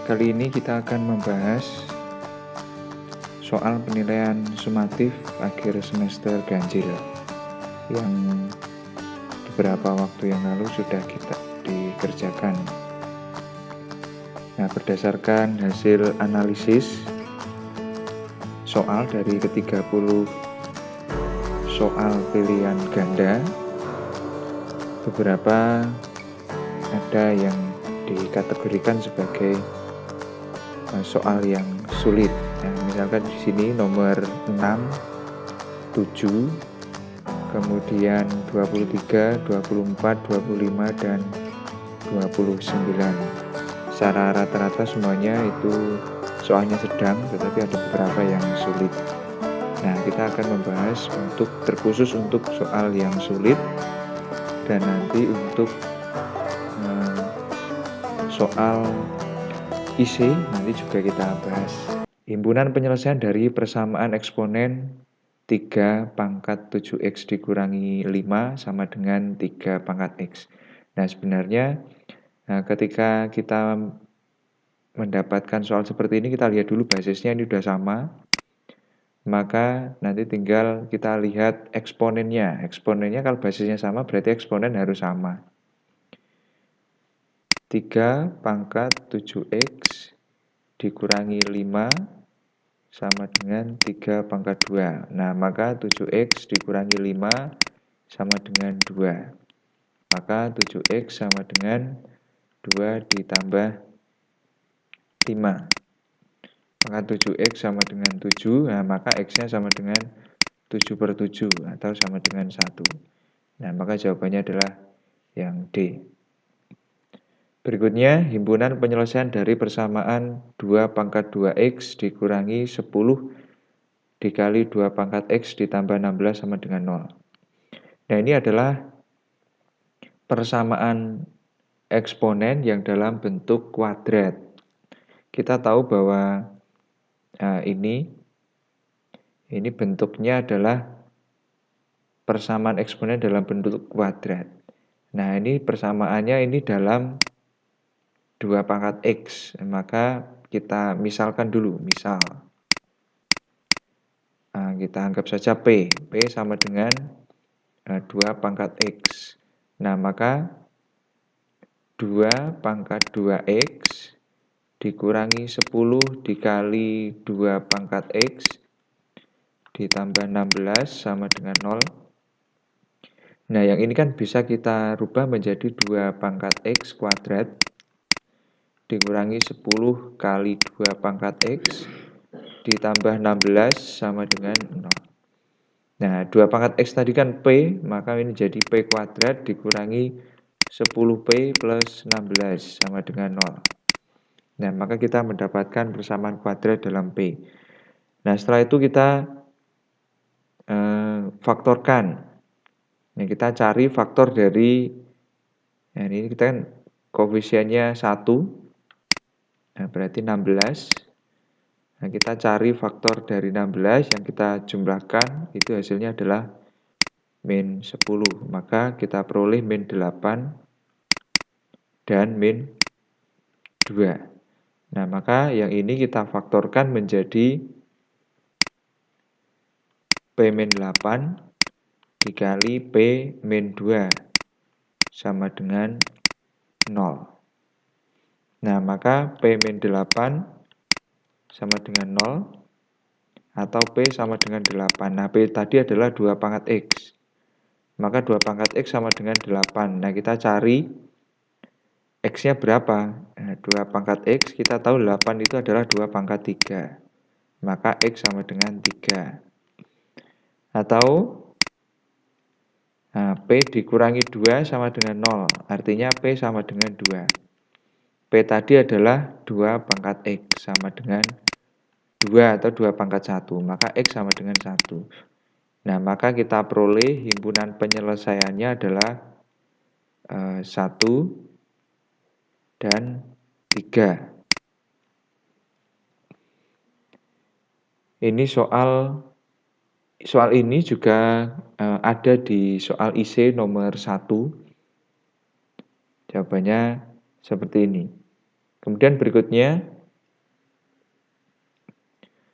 Kali ini kita akan membahas soal penilaian sumatif akhir semester ganjil yang beberapa waktu yang lalu sudah kita dikerjakan. Nah, berdasarkan hasil analisis soal dari ke-30 soal pilihan ganda, beberapa ada yang dikategorikan sebagai soal yang sulit. Nah, misalkan di sini nomor 6, 7, kemudian 23, 24, 25, dan 29. Secara rata-rata semuanya itu soalnya sedang, tetapi ada beberapa yang sulit. Nah, kita akan membahas terkhusus untuk soal yang sulit, dan nanti untuk soal IC nanti juga kita bahas. Himpunan penyelesaian dari persamaan eksponen 3 pangkat 7x dikurangi 5 sama dengan 3 pangkat x. Nah, sebenarnya ketika kita mendapatkan soal seperti ini, kita lihat dulu basisnya ini sudah sama. Maka nanti tinggal kita lihat eksponennya. Eksponennya kalau basisnya sama berarti eksponen harus sama. 3 pangkat 7x dikurangi 5 sama dengan 3 pangkat 2. Nah, maka 7x dikurangi 5 sama dengan 2. Maka 7x sama dengan 2 ditambah 5. Maka 7x sama dengan 7, nah maka x-nya sama dengan 7/7 atau sama dengan 1. Nah, maka jawabannya adalah yang D. Berikutnya, himpunan penyelesaian dari persamaan 2 pangkat 2x dikurangi 10 dikali 2 pangkat x ditambah 16 sama dengan 0. Nah, ini adalah persamaan eksponen yang dalam bentuk kuadrat. Kita tahu bahwa ini bentuknya adalah persamaan eksponen dalam bentuk kuadrat. Nah, ini persamaannya ini dalam 2 pangkat x. Maka kita misalkan dulu, misal kita anggap saja P sama dengan 2 pangkat x. Nah, maka 2 pangkat 2x dikurangi 10 dikali 2 pangkat x ditambah 16 sama dengan 0. Nah, yang ini kan bisa kita rubah menjadi 2 pangkat x kuadrat dikurangi 10 kali 2 pangkat x ditambah 16 sama dengan 0. Nah, 2 pangkat x tadi kan P, maka ini jadi P kuadrat dikurangi 10P plus 16 sama dengan 0. Nah, maka kita mendapatkan persamaan kuadrat dalam P. Nah, setelah itu kita faktorkan. Nah, kita cari faktor dari, nah ini kita kan koefisiennya 1, nah berarti 16. Nah, kita cari faktor dari 16 yang kita jumlahkan, itu hasilnya adalah min 10. Maka kita peroleh min 8 dan min 2. Nah, maka yang ini kita faktorkan menjadi P min 8 dikali P min 2 sama dengan 0. Nah, maka P min 8 sama dengan 0 atau P sama dengan 8. Nah, P tadi adalah 2 pangkat X. Maka 2 pangkat X sama dengan 8. Nah, kita cari X-nya berapa? Nah, 2 pangkat X, kita tahu 8 itu adalah 2 pangkat 3. Maka X sama dengan 3. Atau P dikurangi 2 sama dengan 0. Artinya P sama dengan 2. P tadi adalah 2 pangkat X sama dengan 2 atau 2 pangkat 1. Maka X sama dengan 1. Nah, maka kita peroleh himpunan penyelesaiannya adalah 1 dan 3. Ini soal ini juga ada di soal IC nomor 1. Jawabannya seperti ini. Kemudian berikutnya,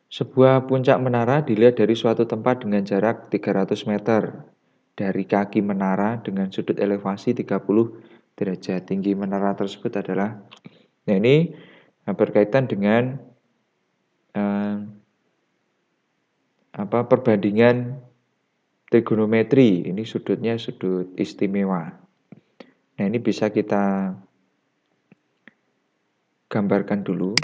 sebuah puncak menara dilihat dari suatu tempat dengan jarak 300 meter dari kaki menara dengan sudut elevasi 30 derajat. Tinggi menara tersebut adalah, nah ini berkaitan dengan perbandingan trigonometri. Ini sudutnya sudut istimewa. Nah, ini bisa kita gambarkan dulu.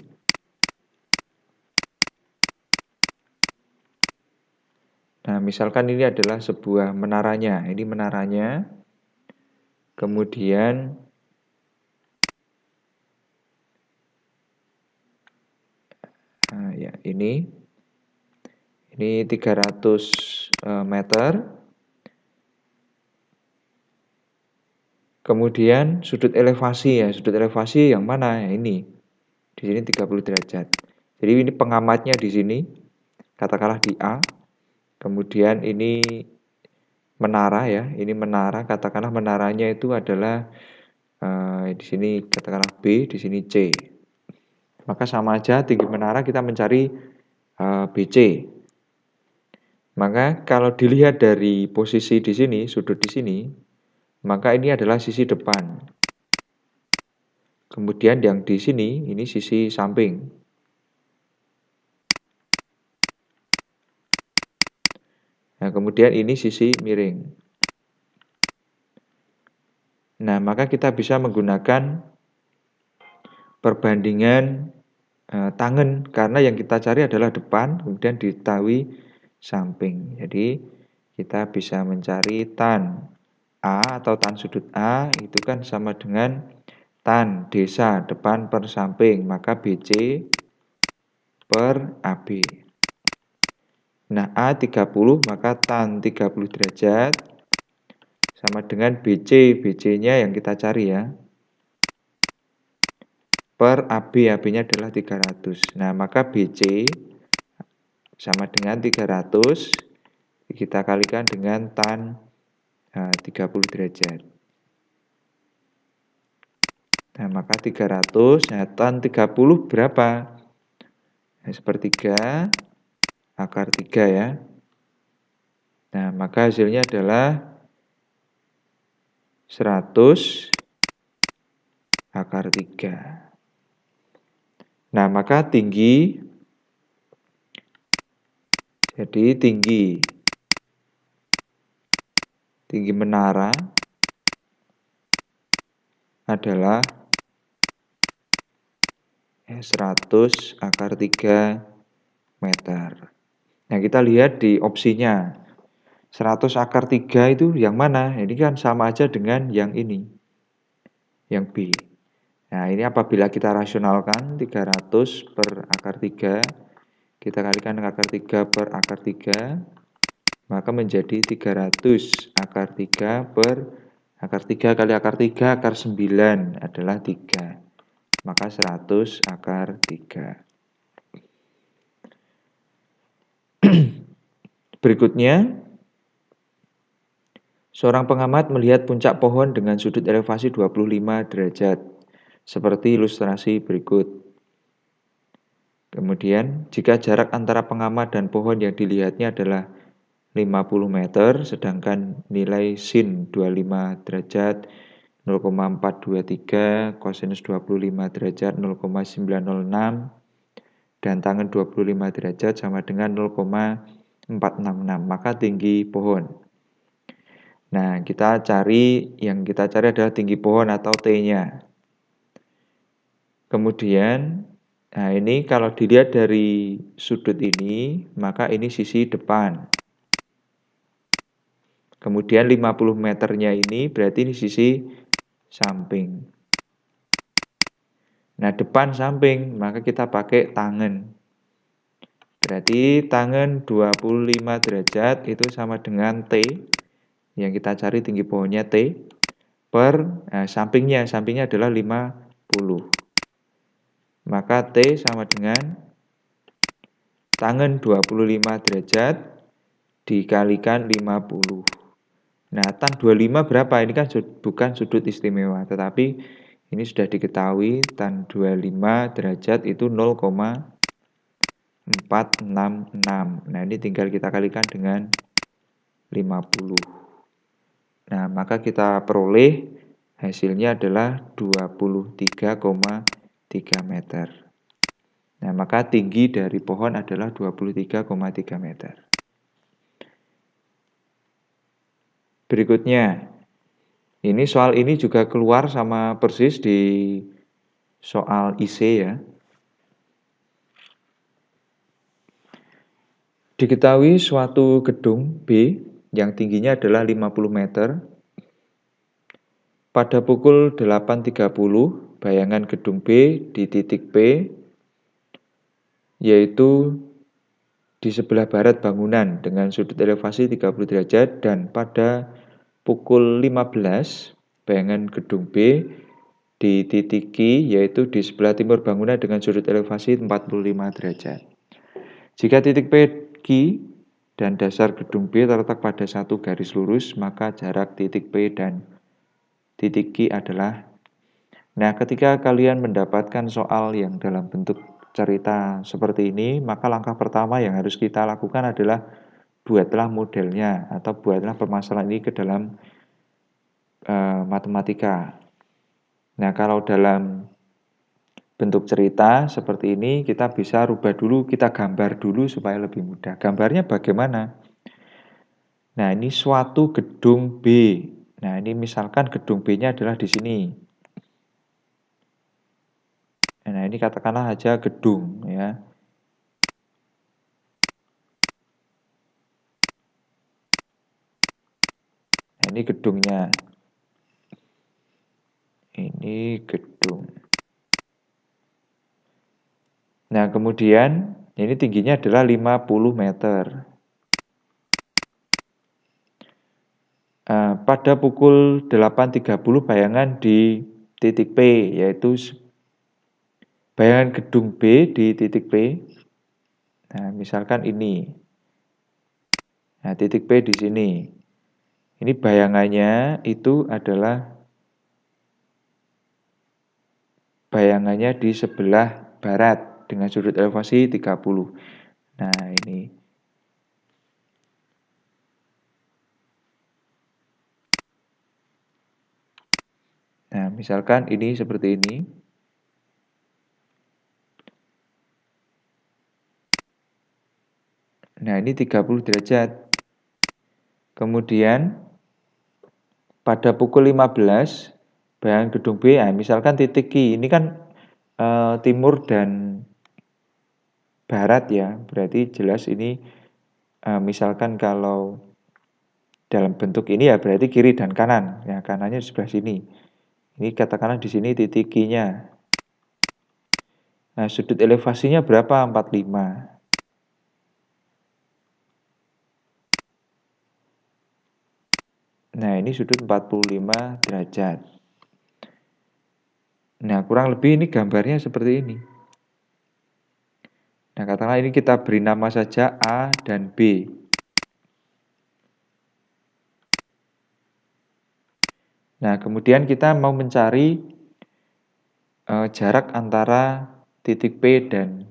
Nah, misalkan ini adalah sebuah menaranya. Ini menaranya. Kemudian ya ini 300 meter. Kemudian sudut elevasi ya, sudut elevasi yang mana? Ya, ini. Di sini 30 derajat. Jadi ini pengamatnya di sini, katakanlah di A. Kemudian ini menara ya, ini menara, katakanlah menaranya itu adalah di sini katakanlah B, di sini C. Maka sama aja tinggi menara kita mencari BC. Maka kalau dilihat dari posisi di sini, sudut di sini, maka ini adalah sisi depan. Kemudian yang di sini, ini sisi samping. Nah, kemudian ini sisi miring. Nah, maka kita bisa menggunakan perbandingan tangen, karena yang kita cari adalah depan, kemudian diketahui samping. Jadi, kita bisa mencari tan A atau tan sudut A, itu kan sama dengan tan desa depan per samping, maka BC per AB. Nah, A 30, maka tan 30 derajat sama dengan BC. BC-nya yang kita cari ya. Per AB, AB-nya adalah 300. Nah, maka BC sama dengan 300, kita kalikan dengan tan 30 derajat. Nah, maka 300, nah tan 30 berapa? Nah, sepertiga akar 3 ya. Nah, maka hasilnya adalah 100 akar 3. Nah, maka tinggi, jadi tinggi menara adalah 100 akar 3 meter. Nah, kita lihat di opsinya. 100 akar 3 itu yang mana? Ini kan sama aja dengan yang ini. Yang B. Nah, ini apabila kita rasionalkan 300 per akar 3, kita kalikan akar 3 per akar 3, maka menjadi 300 akar 3 per akar 3 kali akar 3, akar 9 adalah 3. Maka 100 akar 3. Berikutnya, seorang pengamat melihat puncak pohon dengan sudut elevasi 25 derajat, seperti ilustrasi berikut. Kemudian, jika jarak antara pengamat dan pohon yang dilihatnya adalah 50 meter, sedangkan nilai sin 25 derajat 0,423, kosinus 25 derajat 0,906, dan tangen 25 derajat sama dengan 0,466, maka tinggi pohon. Nah, yang kita cari adalah tinggi pohon atau T-nya. Kemudian, nah ini kalau dilihat dari sudut ini, maka ini sisi depan. Kemudian 50 meternya ini berarti ini sisi samping. Nah, depan samping, maka kita pakai tangen. Berarti tangen 25 derajat itu sama dengan T. Yang kita cari tinggi pohonnya T. Per sampingnya adalah 50. Maka T sama dengan tangen 25 derajat dikalikan 50. Nah, tan 25 berapa? Ini kan bukan sudut istimewa, tetapi Ini sudah diketahui tan 25 derajat itu 0,466. Nah, ini tinggal kita kalikan dengan 50. Nah, maka kita peroleh hasilnya adalah 23,3 meter. Nah, maka tinggi dari pohon adalah 23,3 meter. Berikutnya, ini soal ini juga keluar sama persis di soal IC ya. Diketahui suatu gedung B yang tingginya adalah 50 meter. Pada pukul 8.30, bayangan gedung B di titik P, yaitu di sebelah barat bangunan dengan sudut elevasi 30 derajat, dan pada pukul 15, bayangan gedung B di titik Q, yaitu di sebelah timur bangunan dengan sudut elevasi 45 derajat. Jika titik P, Q, dan dasar gedung B terletak pada satu garis lurus, maka jarak titik P dan titik Q adalah. Nah, ketika kalian mendapatkan soal yang dalam bentuk cerita seperti ini, maka langkah pertama yang harus kita lakukan adalah buatlah modelnya atau buatlah permasalahan ini ke dalam matematika. Nah, kalau dalam bentuk cerita seperti ini, kita bisa rubah dulu, kita gambar dulu supaya lebih mudah. Gambarnya bagaimana? Nah, ini suatu gedung B. Nah, ini misalkan gedung B-nya adalah di sini. Nah, ini katakanlah aja gedung ya. Nah, ini gedungnya. Ini gedung. Nah, kemudian ini tingginya adalah 50 meter. Pada pukul 8.30 bayangan di titik P, yaitu bayangan gedung B di titik P. Nah, misalkan ini. Nah, titik P di sini. Ini bayangannya itu adalah bayangannya di sebelah barat dengan sudut elevasi 30. Nah, ini. Nah, misalkan ini seperti ini. Nah, ini 30 derajat. Kemudian pada pukul 15, bayangan gedung B, misalkan titik Q, ini kan timur dan barat ya, berarti jelas ini misalkan kalau dalam bentuk ini ya berarti kiri dan kanan, ya kanannya di sebelah sini. Ini katakanlah di sini titik Q-nya. Nah, sudut elevasinya berapa? 45. Nah, ini sudut 45 derajat. Nah, kurang lebih ini gambarnya seperti ini. Nah, katakanlah ini kita beri nama saja A dan B. Nah, kemudian kita mau mencari jarak antara titik P dan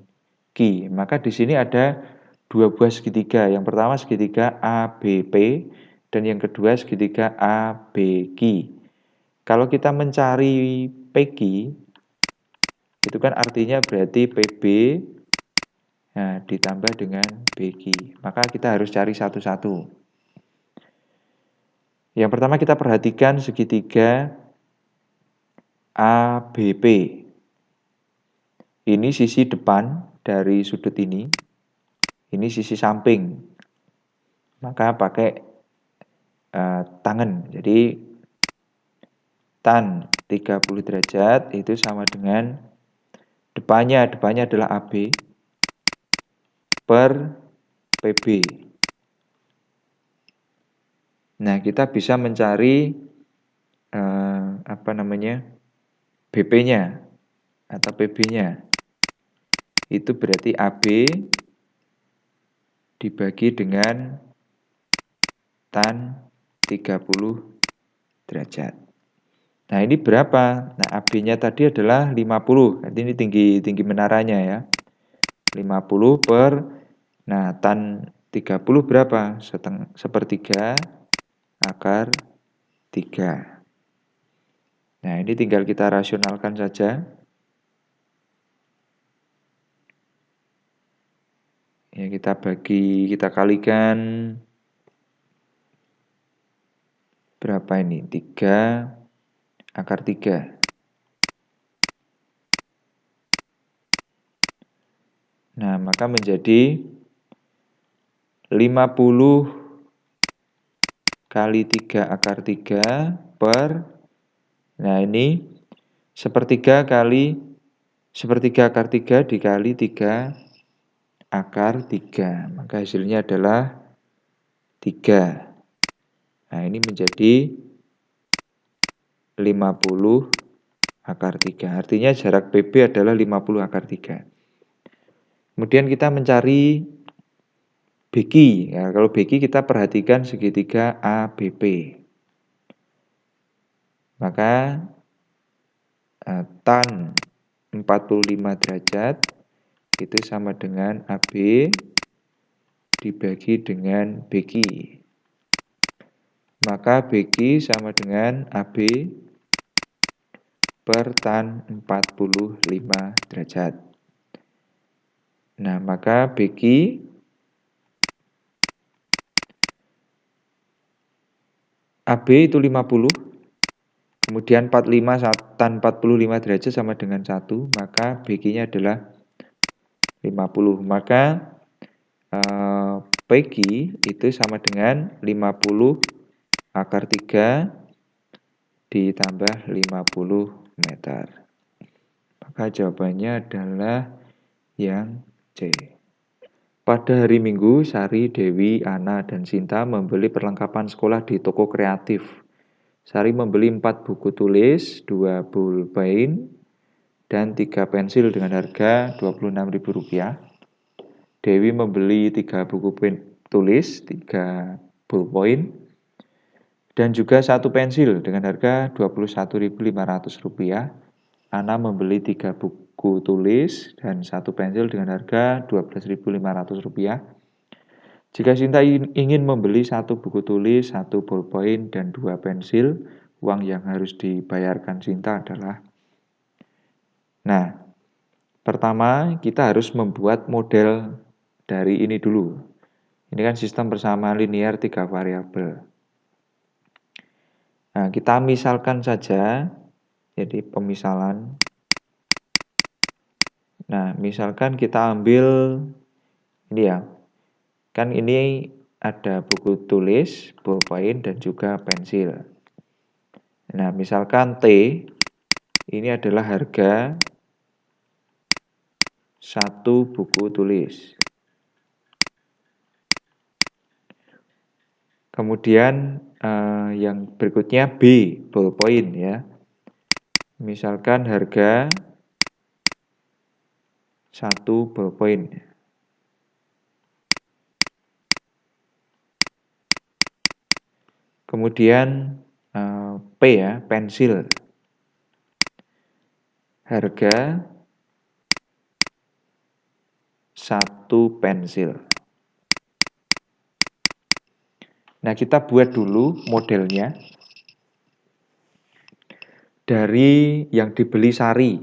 Q. Maka di sini ada dua buah segitiga. Yang pertama segitiga ABP dan yang kedua segitiga ABQ. Kalau kita mencari PQ, itu kan artinya berarti PB ditambah dengan BQ. Maka kita harus cari satu-satu. Yang pertama kita perhatikan segitiga ABP. Ini sisi depan dari sudut ini. Ini sisi samping. Maka pakai tangen. Jadi tan 30 derajat itu sama dengan depannya adalah AB per PB. Nah, kita bisa mencari BP-nya atau PB-nya. Itu berarti AB dibagi dengan tan 30 derajat. Nah, ini berapa? Nah, AB-nya tadi adalah 50. Nanti ini tinggi menaranya ya. 50 per, nah, tan 30 berapa? Sepertiga akar 3. Nah, ini tinggal kita rasionalkan saja. Ya, kita kalikan berapa ini? 3 akar 3. Nah, maka menjadi 50 kali 3 akar 3 per, nah ini sepertiga akar 3 dikali 3 akar 3. Maka hasilnya adalah 3. Nah, ini menjadi 50 akar 3. Artinya jarak PB adalah 50 akar 3. Kemudian kita mencari BQ. Ya, kalau BQ kita perhatikan segitiga ABP. Maka tan 45 derajat itu sama dengan AB dibagi dengan BQ. Maka BQ sama dengan AB per tan 45 derajat. Nah, maka BQ AB itu 50, kemudian 45 tan 45 derajat sama dengan 1, maka BQ-nya adalah 50. Maka PQ itu sama dengan 50 akar 3 ditambah 50 meter. Maka jawabannya adalah yang C. Pada hari Minggu, Sari, Dewi, Ana, dan Sinta membeli perlengkapan sekolah di toko kreatif. Sari membeli 4 buku tulis, 2 pulpen, dan 3 pensil dengan harga Rp26.000. Dewi membeli 3 buku tulis, 3 pulpen, dan juga 1 pensil dengan harga Rp21.500. Ana membeli 3 buku tulis dan 1 pensil dengan harga Rp12.500. Jika Sinta ingin membeli 1 buku tulis, 1 bolpoin, dan 2 pensil, uang yang harus dibayarkan Sinta adalah... Nah, pertama kita harus membuat model dari ini dulu. Ini kan sistem persamaan linear 3 variabel. Nah, kita misalkan saja, jadi pemisalan. Nah, misalkan kita ambil ini ya, kan ini ada buku tulis, bolpen, dan juga pensil. Nah, misalkan T ini adalah harga 1 buku tulis. Kemudian yang berikutnya B, bolpen ya. Misalkan harga 1 bolpen. Kemudian P ya, pensil. Harga 1 pensil. Nah, kita buat dulu modelnya. Dari yang dibeli Sari,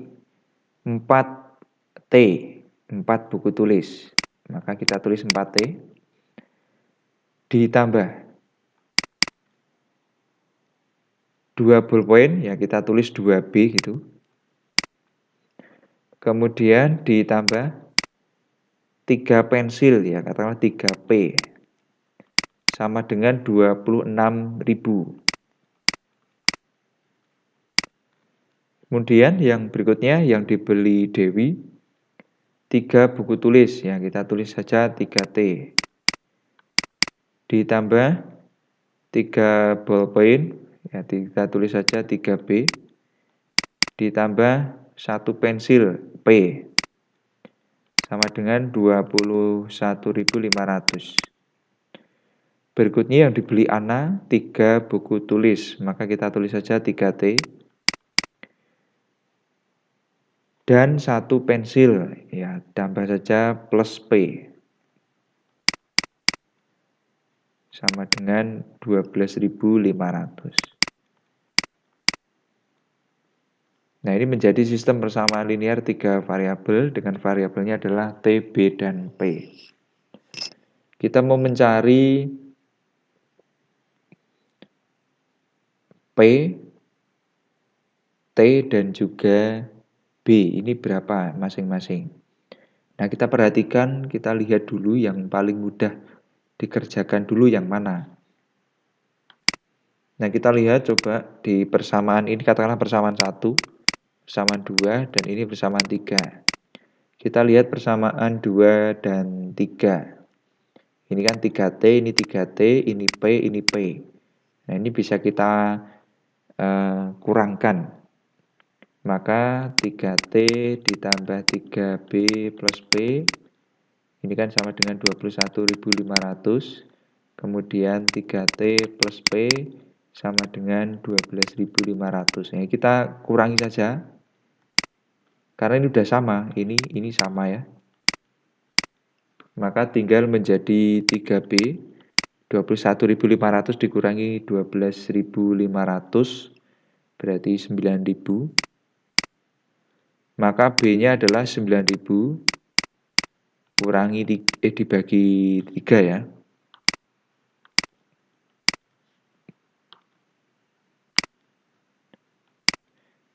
4T, 4 buku tulis. Maka kita tulis 4T. Ditambah 2 bolpen, ya kita tulis 2B gitu. Kemudian ditambah 3 pensil, ya katakanlah 3P. Sama dengan 26.000. Kemudian yang berikutnya yang dibeli Dewi, 3 buku tulis, ya kita tulis saja 3T. Ditambah 3 bolpen, ya kita tulis saja 3B. Ditambah 1 pensil P. Sama dengan 21.500. Berikutnya yang dibeli Ana, 3 buku tulis. Maka kita tulis saja 3T. dan 1 pensil, ya tambah saja plus P sama dengan 12.500. Nah, ini menjadi sistem persamaan linear 3 variabel dengan variabelnya adalah T, B, dan P. Kita mau mencari P, T, dan juga B. Ini berapa masing-masing. Nah, kita perhatikan, kita lihat dulu yang paling mudah dikerjakan dulu yang mana. Nah, kita lihat coba di persamaan ini, katakanlah persamaan 1, persamaan 2, dan ini persamaan 3. Kita lihat persamaan 2 dan 3. Ini kan 3T, ini 3T, ini P, ini P. Nah, ini bisa kita kurangkan. Maka 3T ditambah 3B plus P, ini kan sama dengan 21.500. Kemudian 3T plus P sama dengan 12.500. Nah, kita kurangi saja. Karena ini sudah sama, ini sama ya. Maka tinggal menjadi 3B, 21.500 dikurangi 12.500, berarti 9.000. Maka B-nya adalah 9.000, dibagi 3 ya.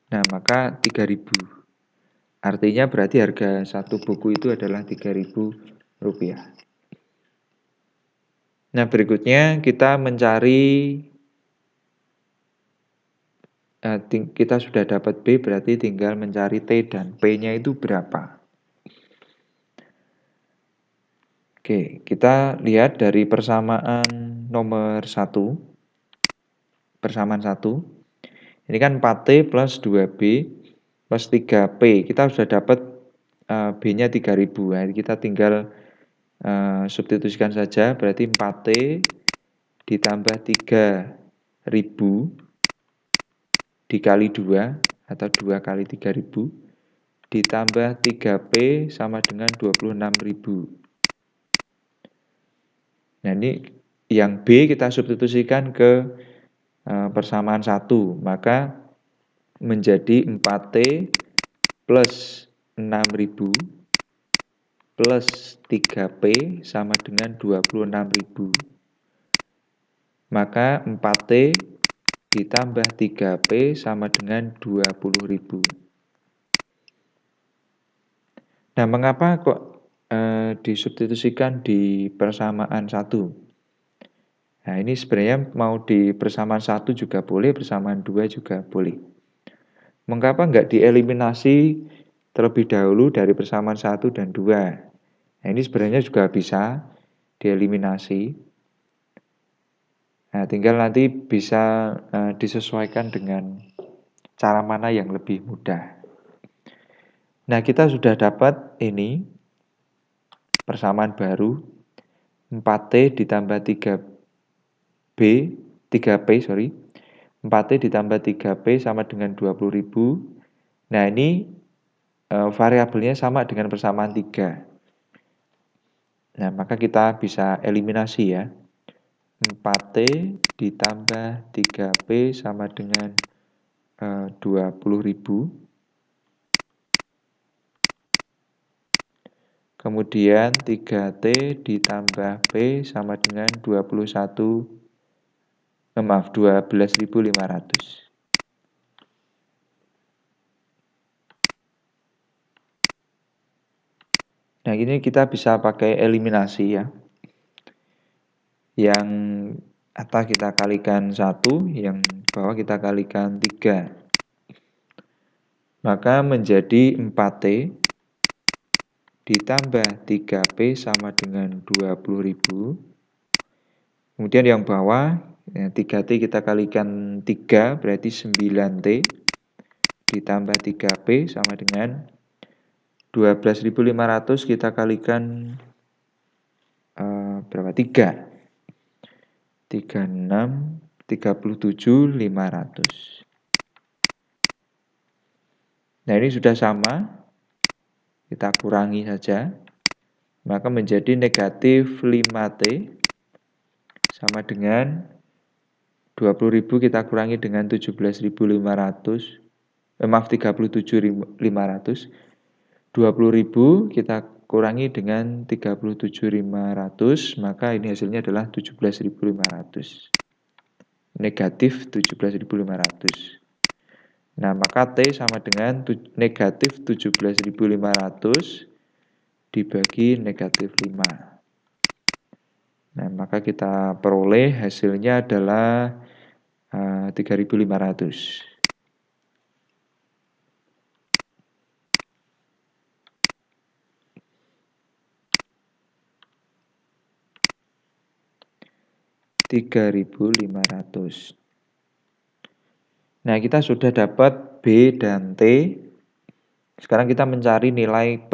Nah, maka 3.000. Artinya berarti harga satu buku itu adalah Rp3.000. Nah, berikutnya kita mencari, kita sudah dapat B, berarti tinggal mencari T dan P-nya itu berapa. Oke, kita lihat dari persamaan nomor 1. Persamaan 1. Ini kan 4T plus 2B plus 3P. Kita sudah dapat B-nya 3.000. Nah, kita tinggal substitusikan saja, berarti 4T ditambah 3.000 dikali 2 atau 2 kali 3.000 ditambah 3P sama dengan 26.000. Nah, ini yang B kita substitusikan ke persamaan 1, maka menjadi 4T plus 6.000 plus 3P sama dengan 26.000. Maka 4T ditambah 3P sama dengan 20.000. Nah, mengapa kok disubstitusikan di persamaan 1? Nah, ini sebenarnya mau di persamaan 1 juga boleh, persamaan 2 juga boleh. Mengapa nggak dieliminasi terlebih dahulu dari persamaan 1 dan 2? Nah, ini sebenarnya juga bisa dieliminasi. Nah, tinggal nanti bisa disesuaikan dengan cara mana yang lebih mudah. Nah, kita sudah dapat ini persamaan baru 4T ditambah 3P, 4T ditambah 3P sama dengan 20.000. Nah, ini variabelnya sama dengan persamaan 3. Nah, maka kita bisa eliminasi ya. 4T ditambah 3P sama dengan 20.000. Kemudian 3T ditambah P sama dengan 12.500. Nah, ini kita bisa pakai eliminasi ya. Yang atas kita kalikan 1, yang bawah kita kalikan 3. Maka menjadi 4T ditambah 3P sama dengan 20.000. Kemudian yang bawah, 3T kita kalikan 3, berarti 9T ditambah 3P sama dengan 12.500 kita kalikan berapa? 3. 36, 37.500. Nah, ini sudah sama. kita kurangi saja, maka menjadi negatif 5T sama dengan 20.000 kita kurangi dengan 17.500, maaf 37.500. 20.000 kita kurangi dengan 37.500, maka ini hasilnya adalah 17.500. Negatif 17.500. Nah, maka T sama dengan negatif 17.500 dibagi negatif 5. Nah, maka kita peroleh hasilnya adalah 3.500. Nah, kita sudah dapat B dan T. Sekarang kita mencari nilai P.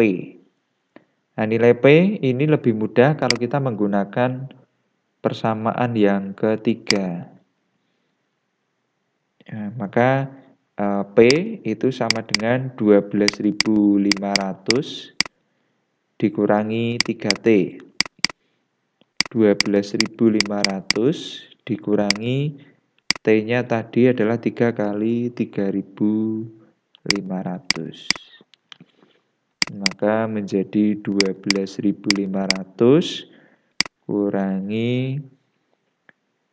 Nah, nilai P ini lebih mudah kalau kita menggunakan persamaan yang ketiga. Nah, maka P itu sama dengan 12.500 dikurangi 3T. 12.500 dikurangi T-nya tadi adalah 3 kali 3.500. Maka menjadi 12.500 kurangi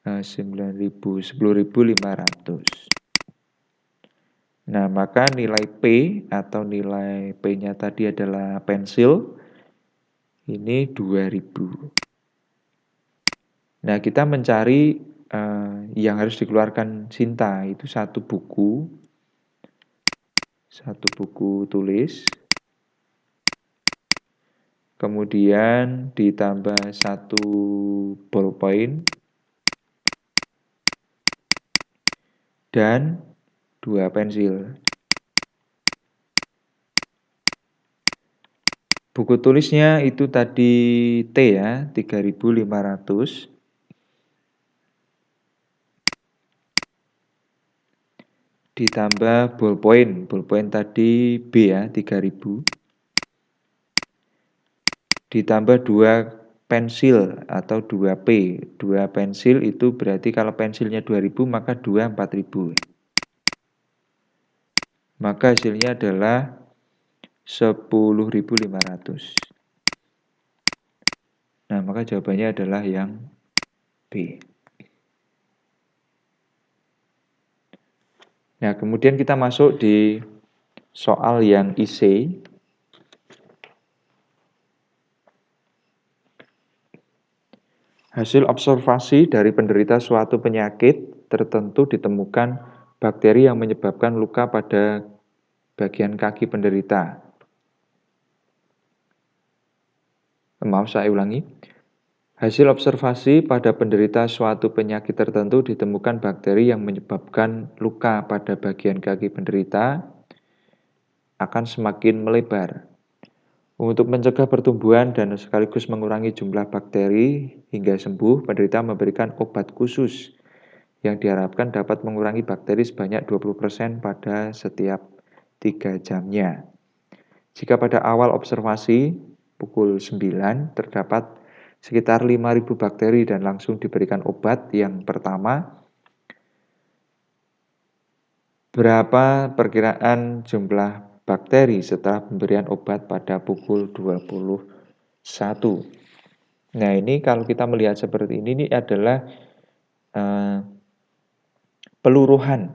10.500. Nah, maka nilai P atau nilai P-nya tadi adalah pensil. Ini 2.000. Nah, kita mencari yang harus dikeluarkan Sinta itu satu buku tulis, kemudian ditambah satu ballpoint dan 2 pensil. Buku tulisnya itu tadi T ya, 3.500. Ditambah ballpoint tadi B ya, 3.000. Ditambah 2 pensil atau 2P. 2 pensil itu berarti kalau pensilnya 2.000 maka 2 4.000. Maka hasilnya adalah 10.500. Nah, maka jawabannya adalah yang B. Nah, kemudian kita masuk di soal yang IC. Hasil observasi dari penderita suatu penyakit tertentu ditemukan bakteri yang menyebabkan luka pada bagian kaki penderita. Maaf, saya ulangi. Hasil observasi pada penderita suatu penyakit tertentu ditemukan bakteri yang menyebabkan luka pada bagian kaki penderita akan semakin melebar. Untuk mencegah pertumbuhan dan sekaligus mengurangi jumlah bakteri hingga sembuh, penderita memberikan obat khusus yang diharapkan dapat mengurangi bakteri sebanyak 20% pada setiap 3 jamnya. Jika pada awal observasi pukul 9 terdapat sekitar 5.000 bakteri dan langsung diberikan obat yang pertama, berapa perkiraan jumlah bakteri setelah pemberian obat pada pukul 21? Nah, ini kalau kita melihat seperti ini adalah peluruhan.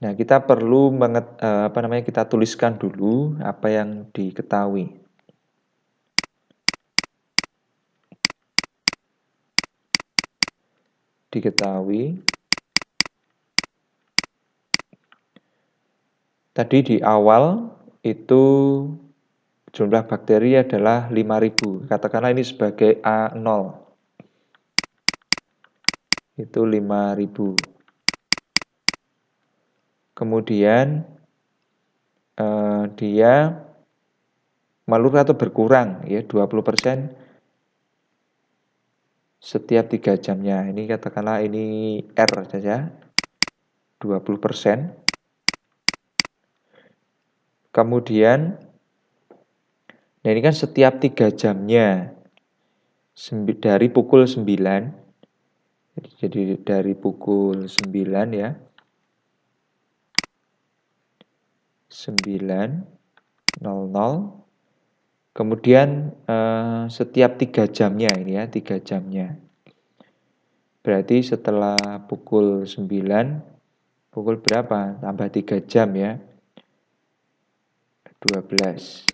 Nah, kita perlu kita tuliskan dulu apa yang diketahui. Tadi di awal itu jumlah bakteri adalah 5.000. Katakanlah ini sebagai A0. Itu 5.000. Kemudian dia melurut atau berkurang ya 20% setiap 3 jamnya. Ini katakanlah ini R saja. 20%. Kemudian, nah ini kan setiap 3 jamnya, dari pukul 9, jadi dari pukul 9 ya, 9.00, kemudian setiap 3 jamnya ini ya, 3 jamnya. Berarti setelah pukul 9, pukul berapa? Tambah 3 jam ya, 12.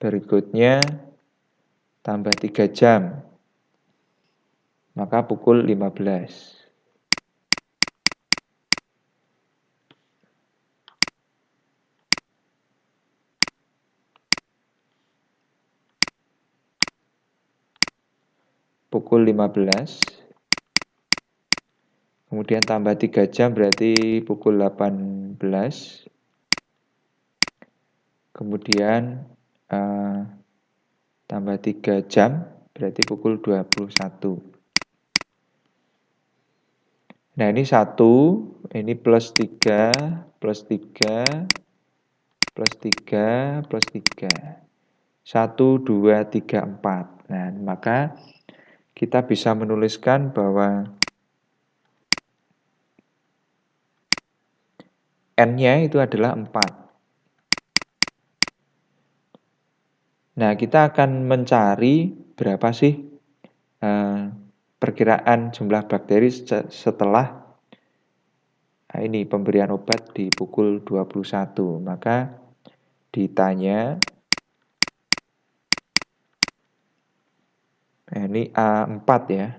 Berikutnya tambah 3 jam, maka pukul 15. Pukul 15. Kemudian tambah 3 jam berarti pukul 18. Kemudian tambah 3 jam berarti pukul 21. Nah ini 1, ini plus 3, plus 3, plus 3, plus 3. 1, 2, 3, 4. Nah maka kita bisa menuliskan bahwa N-nya itu adalah 4. Nah, kita akan mencari berapa sih perkiraan jumlah bakteri setelah ini pemberian obat di pukul 21. Maka ditanya, ini A4 ya.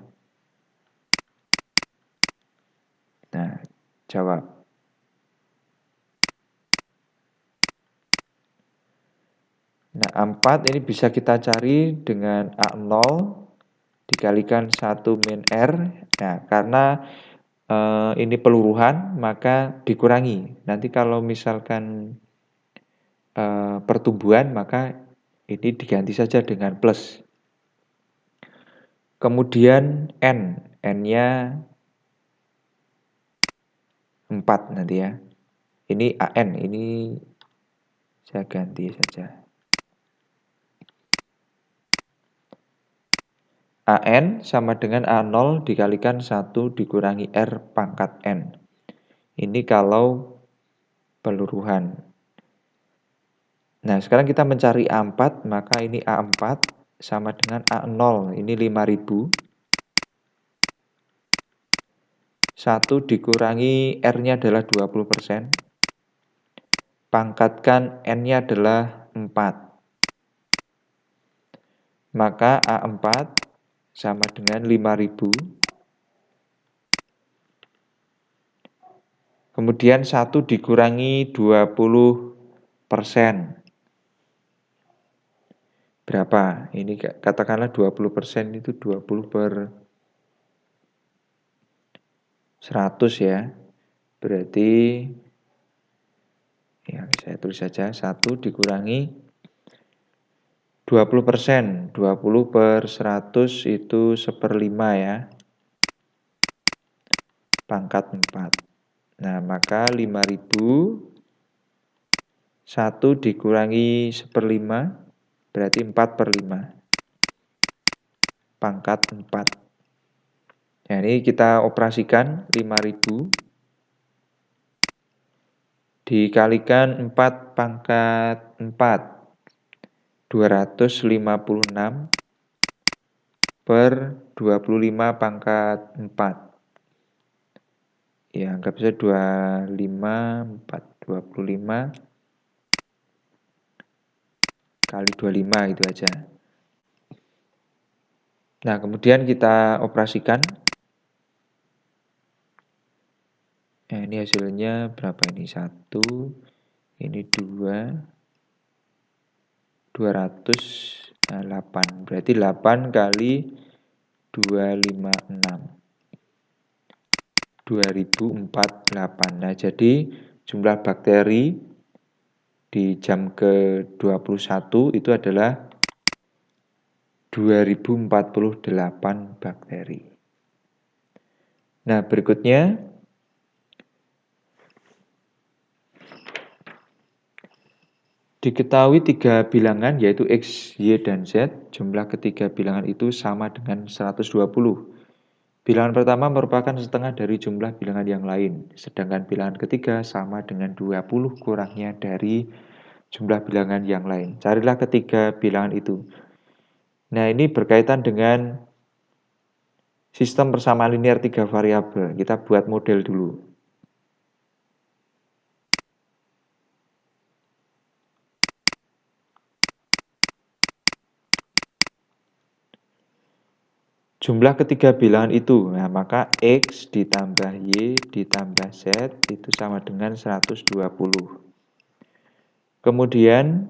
Nah, jawab. Nah, A4 ini bisa kita cari dengan A0 dikalikan 1 min R. Nah, karena ini peluruhan, maka dikurangi. Nanti kalau misalkan pertumbuhan, maka ini diganti saja dengan plus. Kemudian N. N-nya 4 nanti ya. Ini AN, ini saya ganti saja. AN sama dengan A0 dikalikan 1 dikurangi R pangkat N. Ini kalau peluruhan. Nah, sekarang kita mencari A4, maka ini A4 sama dengan A0, ini 5000. 1 dikurangi R-nya adalah 20%. Pangkatkan N-nya adalah 4. Maka A4 sama dengan 5000. Kemudian 1 dikurangi 20%. Berapa? Ini katakanlah 20% itu 20 per 100 ya. Berarti, ya saya tulis saja, 1 dikurangi 20%. 20 per 100 itu 1/5 ya. Pangkat 4. Nah, maka 5000, 1 dikurangi 1/5, berarti 4/5. Pangkat 4. Nah, ini kita operasikan 5000 dikalikan 4 pangkat 4. 256 per 25 pangkat 4. Ya, anggap saja 25 kali 25 itu aja. Nah, kemudian kita operasikan. Nah, ini hasilnya berapa ini? 1, ini 2, 208. Berarti 8 kali 256. 2048. Nah, jadi jumlah bakteri di jam ke-21 itu adalah 2048 bakteri. Nah, berikutnya diketahui 3 bilangan yaitu X, Y, dan Z. Jumlah ketiga bilangan itu sama dengan 120. Bilangan pertama merupakan setengah dari jumlah bilangan yang lain, sedangkan bilangan ketiga sama dengan 20 kurangnya dari jumlah bilangan yang lain. Carilah ketiga bilangan itu. Nah, ini berkaitan dengan sistem persamaan linear 3 variabel. Kita buat model dulu. Jumlah ketiga bilangan itu, nah maka X ditambah Y ditambah Z itu sama dengan 120. Kemudian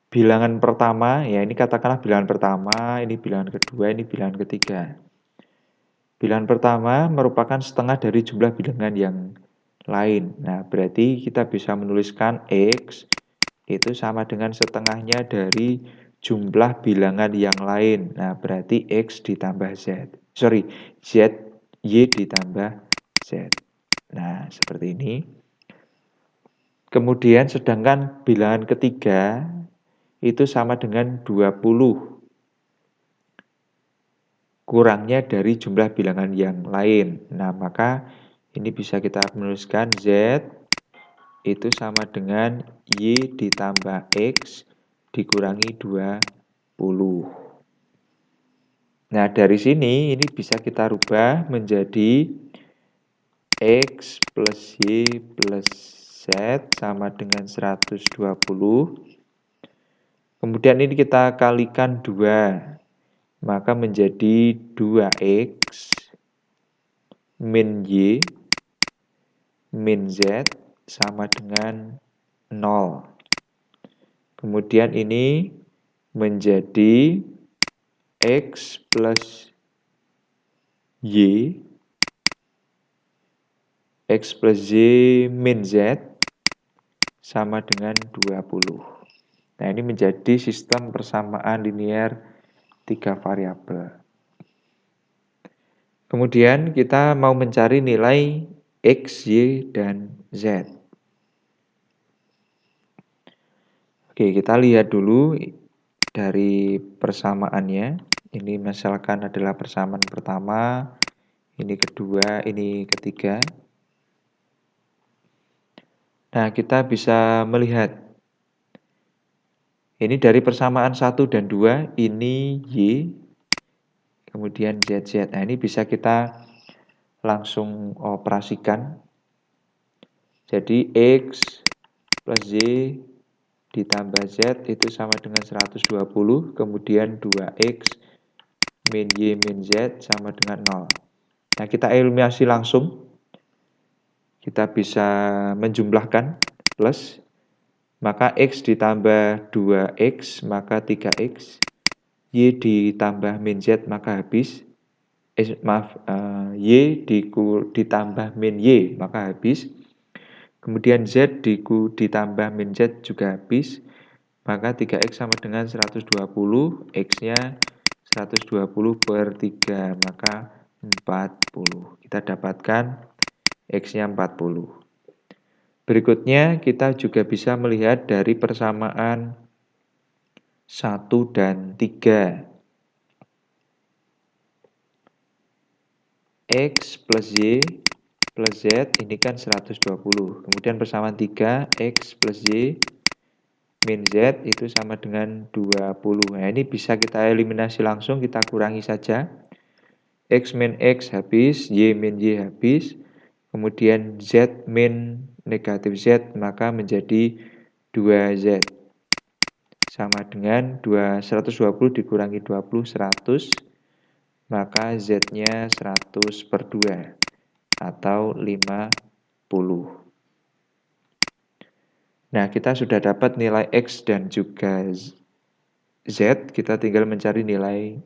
bilangan pertama, ya ini katakanlah bilangan pertama, ini bilangan kedua, ini bilangan ketiga. Bilangan pertama merupakan setengah dari jumlah bilangan yang lain. Nah, berarti kita bisa menuliskan X itu sama dengan setengahnya dari jumlah bilangan yang lain. Nah, berarti X ditambah Z. Sorry, Z, Y ditambah Z. Nah, seperti ini. Kemudian sedangkan bilangan ketiga itu sama dengan 20 kurangnya dari jumlah bilangan yang lain. Nah, maka ini bisa kita menuliskan Z itu sama dengan Y ditambah X dikurangi 20. Nah, dari sini ini bisa kita rubah menjadi X plus Y plus Z sama dengan 120. Kemudian ini kita kalikan 2. Maka menjadi 2X min Y min Z sama dengan 0. Kemudian ini menjadi X plus Y X plus Y min Z sama dengan 20. Nah, ini menjadi sistem persamaan linear 3 variabel. Kemudian kita mau mencari nilai X, Y, dan Z. Oke, kita lihat dulu dari persamaannya. Ini misalkan adalah persamaan pertama, ini kedua, ini ketiga. Nah, kita bisa melihat ini dari persamaan 1 dan 2, ini Y, kemudian ZZ. Nah, ini bisa kita langsung operasikan. Jadi X plus Y ditambah Z itu sama dengan 120, kemudian 2X min Y min Z sama dengan 0. Nah, kita eliminasi langsung. Kita bisa menjumlahkan plus, maka X ditambah 2X maka 3X. Y ditambah min Z maka habis. Y ditambah min Y maka habis. Kemudian Z ditambah min Z juga habis. Maka 3X sama dengan 120. X-nya 120 per 3 maka 40. Kita dapatkan X-nya 40. Berikutnya kita juga bisa melihat dari persamaan 1 dan 3. X plus Y plus Z ini kan 120. Kemudian persamaan 3, X plus Y min Z itu sama dengan 20. Nah, ini bisa kita eliminasi langsung, kita kurangi saja. X min X habis, Y min Y habis. Kemudian Z min negatif Z maka menjadi 2Z. Sama dengan 120 dikurangi 20, 100. Maka Z-nya 100 per 2 atau 50. Nah, kita sudah dapat nilai X dan juga Z, kita tinggal mencari nilai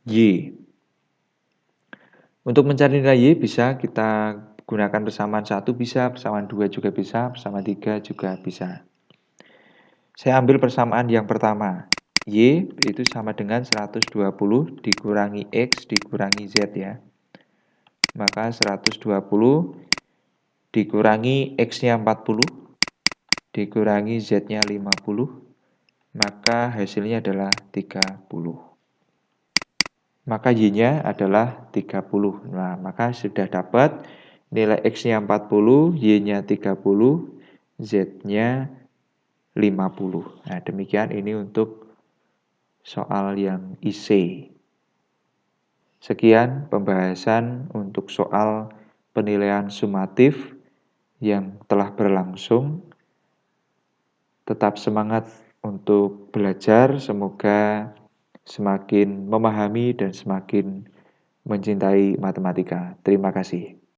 Y. Untuk mencari nilai Y bisa kita gunakan persamaan 1 bisa, persamaan 2 juga bisa, persamaan 3 juga bisa. Saya ambil persamaan yang pertama. Y itu sama dengan 120 dikurangi X dikurangi Z ya. maka 120 dikurangi X-nya 40, dikurangi Z-nya 50, maka hasilnya adalah 30. Maka Y-nya adalah 30. Nah, maka sudah dapat nilai X-nya 40, Y-nya 30, Z-nya 50. Nah, demikian ini untuk soal yang IC. Sekian pembahasan untuk soal penilaian sumatif yang telah berlangsung. Tetap semangat untuk belajar, semoga semakin memahami dan semakin mencintai matematika. Terima kasih.